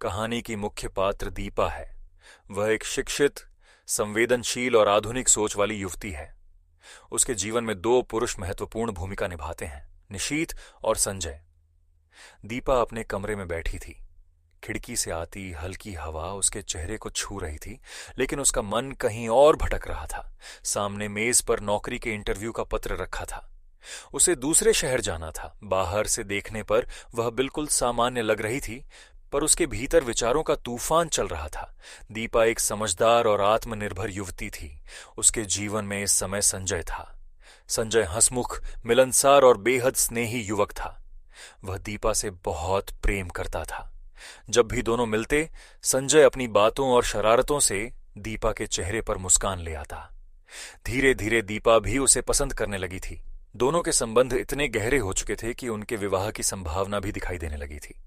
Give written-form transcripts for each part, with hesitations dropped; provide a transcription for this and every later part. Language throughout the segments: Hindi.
कहानी की मुख्य पात्र दीपा है। वह एक शिक्षित, संवेदनशील और आधुनिक सोच वाली युवती है। उसके जीवन में दो पुरुष महत्वपूर्ण भूमिका निभाते हैं, निशीथ और संजय। दीपा अपने कमरे में बैठी थी। खिड़की से आती हल्की हवा उसके चेहरे को छू रही थी, लेकिन उसका मन कहीं और भटक रहा था। सामने मेज पर नौकरी के इंटरव्यू का पत्र रखा था। उसे दूसरे शहर जाना था। बाहर से देखने पर वह बिल्कुल सामान्य लग रही थी, पर उसके भीतर विचारों का तूफान चल रहा था। दीपा एक समझदार और आत्मनिर्भर युवती थी। उसके जीवन में इस समय संजय था। संजय हंसमुख, मिलनसार और बेहद स्नेही युवक था। वह दीपा से बहुत प्रेम करता था। जब भी दोनों मिलते, संजय अपनी बातों और शरारतों से दीपा के चेहरे पर मुस्कान ले आता। धीरे धीरे दीपा भी उसे पसंद करने लगी थी। दोनों के संबंध इतने गहरे हो चुके थे कि उनके विवाह की संभावना भी दिखाई देने लगी थी।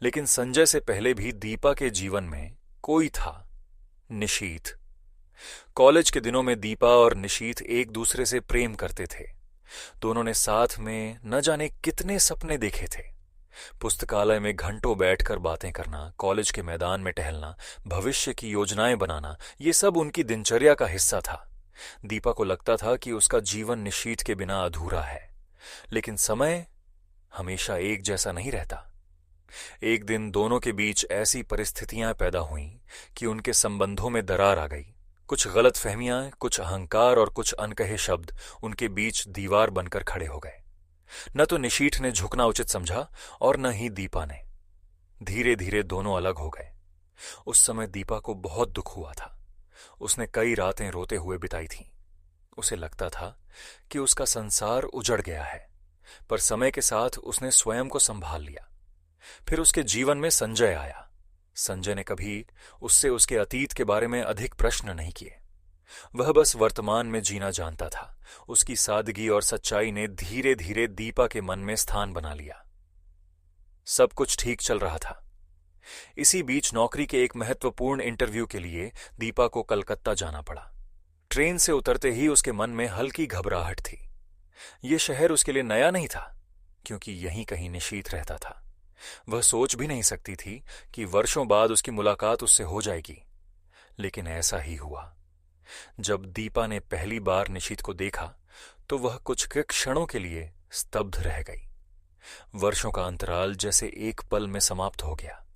लेकिन संजय से पहले भी दीपा के जीवन में कोई था, निशीथ। कॉलेज के दिनों में दीपा और निशीथ एक दूसरे से प्रेम करते थे। दोनों ने साथ में न जाने कितने सपने देखे थे। पुस्तकालय में घंटों बैठकर बातें करना, कॉलेज के मैदान में टहलना, भविष्य की योजनाएं बनाना, ये सब उनकी दिनचर्या का हिस्सा था। दीपा को लगता था कि उसका जीवन निशीथ के बिना अधूरा है। लेकिन समय हमेशा एक जैसा नहीं रहता। एक दिन दोनों के बीच ऐसी परिस्थितियां पैदा हुईं कि उनके संबंधों में दरार आ गई। कुछ गलतफहमियां, कुछ अहंकार और कुछ अनकहे शब्द उनके बीच दीवार बनकर खड़े हो गए। न तो निशीथ ने झुकना उचित समझा और न ही दीपा ने। धीरे धीरे दोनों अलग हो गए। उस समय दीपा को बहुत दुख हुआ था। उसने कई रातें रोते हुए बिताई थीं। उसे लगता था कि उसका संसार उजड़ गया है, पर समय के साथ उसने स्वयं को संभाल लिया। फिर उसके जीवन में संजय आया। संजय ने कभी उससे उसके अतीत के बारे में अधिक प्रश्न नहीं किए। वह बस वर्तमान में जीना जानता था। उसकी सादगी और सच्चाई ने धीरे धीरे दीपा के मन में स्थान बना लिया। सब कुछ ठीक चल रहा था। इसी बीच नौकरी के एक महत्वपूर्ण इंटरव्यू के लिए दीपा को कलकत्ता जाना पड़ा। ट्रेन से उतरते ही उसके मन में हल्की घबराहट थी। यह शहर उसके लिए नया नहीं था, क्योंकि यहीं कहीं निशीथ रहता था। वह सोच भी नहीं सकती थी कि वर्षों बाद उसकी मुलाकात उससे हो जाएगी। लेकिन ऐसा ही हुआ। जब दीपा ने पहली बार निशीथ को देखा तो वह कुछ क्षणों के लिए स्तब्ध रह गई। वर्षों का अंतराल जैसे एक पल में समाप्त हो गया।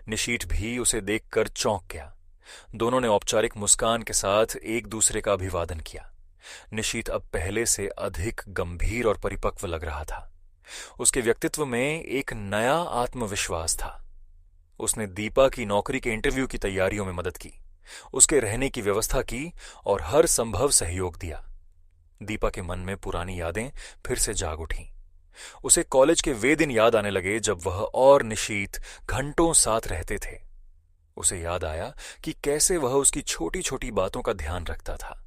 निशीथ भी उसे देखकर चौंक गया। दोनों ने औपचारिक मुस्कान के साथ एक दूसरे का अभिवादन किया। निशीथ अब पहले से अधिक गंभीर और परिपक्व लग रहा था। उसके व्यक्तित्व में एक नया आत्मविश्वास था। उसने दीपा की नौकरी के इंटरव्यू की तैयारियों में मदद की, उसके रहने की व्यवस्था की और हर संभव सहयोग दिया। दीपा के मन में पुरानी यादें फिर से जाग उठीं। उसे कॉलेज के वे दिन याद आने लगे जब वह और निशीथ घंटों साथ रहते थे। उसे याद आया कि कैसे वह उसकी छोटी छोटी बातों का ध्यान रखता था।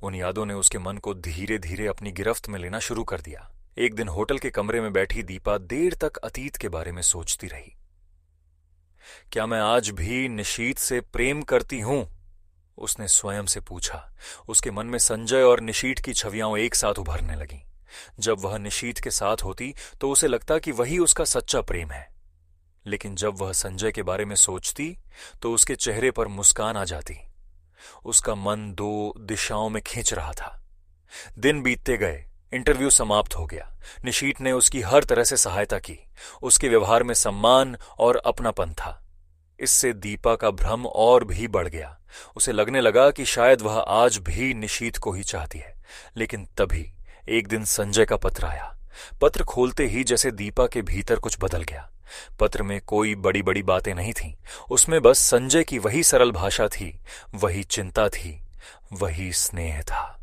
उन यादों ने उसके मन को धीरे धीरे अपनी गिरफ्त में लेना शुरू कर दिया। एक दिन होटल के कमरे में बैठी दीपा देर तक अतीत के बारे में सोचती रही। क्या मैं आज भी निशीथ से प्रेम करती हूं? उसने स्वयं से पूछा। उसके मन में संजय और निशीथ की छवियां एक साथ उभरने लगीं। जब वह निशीथ के साथ होती तो उसे लगता कि वही उसका सच्चा प्रेम है। लेकिन जब वह संजय के बारे में सोचती तो उसके चेहरे पर मुस्कान आ जाती। उसका मन दो दिशाओं में खींच रहा था। दिन बीतते गए। इंटरव्यू समाप्त हो गया। निशीथ ने उसकी हर तरह से सहायता की। उसके व्यवहार में सम्मान और अपनापन था। इससे दीपा का भ्रम और भी बढ़ गया। उसे लगने लगा कि शायद वह आज भी निशीथ को ही चाहती है। लेकिन तभी एक दिन संजय का पत्र आया। पत्र खोलते ही जैसे दीपा के भीतर कुछ बदल गया। पत्र में कोई बड़ी बड़ी बातें नहीं थीं। उसमें बस संजय की वही सरल भाषा थी, वही चिंता थी, वही स्नेह था।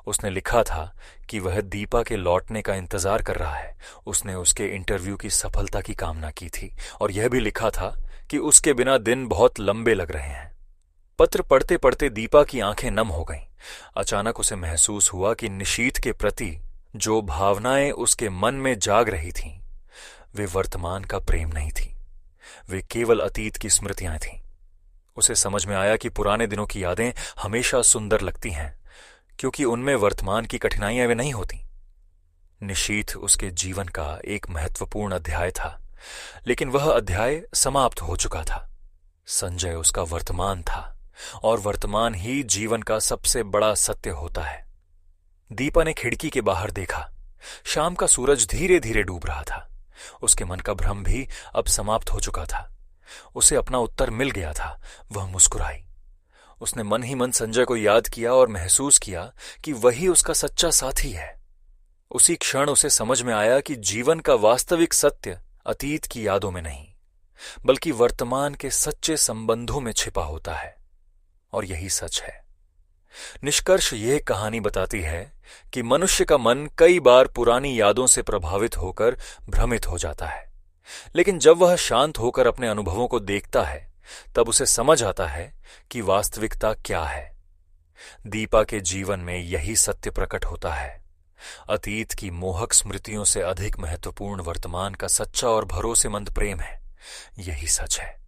उसने लिखा था कि वह दीपा के लौटने का इंतजार कर रहा है। उसने उसके इंटरव्यू की सफलता की कामना की थी और यह भी लिखा था कि उसके बिना दिन बहुत लंबे लग रहे हैं। पत्र पढ़ते पढ़ते दीपा की आंखें नम हो गईं। अचानक उसे महसूस हुआ कि निशीथ के प्रति जो भावनाएं उसके मन में जाग रही थीं, वे वर्तमान का प्रेम नहीं थी। वे केवल अतीत की स्मृतियां थीं। उसे समझ में आया कि पुराने दिनों की यादें हमेशा सुंदर लगती हैं, क्योंकि उनमें वर्तमान की कठिनाइयां वे नहीं होती। निशीथ उसके जीवन का एक महत्वपूर्ण अध्याय था, लेकिन वह अध्याय समाप्त हो चुका था। संजय उसका वर्तमान था और वर्तमान ही जीवन का सबसे बड़ा सत्य होता है। दीपा ने खिड़की के बाहर देखा। शाम का सूरज धीरे धीरे डूब रहा था। उसके मन का भ्रम भी अब समाप्त हो चुका था। उसे अपना उत्तर मिल गया था। वह मुस्कुराई। उसने मन ही मन संजय को याद किया और महसूस किया कि वही उसका सच्चा साथी है। उसी क्षण उसे समझ में आया कि जीवन का वास्तविक सत्य अतीत की यादों में नहीं, बल्कि वर्तमान के सच्चे संबंधों में छिपा होता है। और यही सच है। निष्कर्ष यह कहानी बताती है कि मनुष्य का मन कई बार पुरानी यादों से प्रभावित होकर भ्रमित हो जाता है, लेकिन जब वह शांत होकर अपने अनुभवों को देखता है तब उसे समझ आता है कि वास्तविकता क्या है। दीपा के जीवन में यही सत्य प्रकट होता है। अतीत की मोहक स्मृतियों से अधिक महत्वपूर्ण वर्तमान का सच्चा और भरोसेमंद प्रेम है। यही सच है।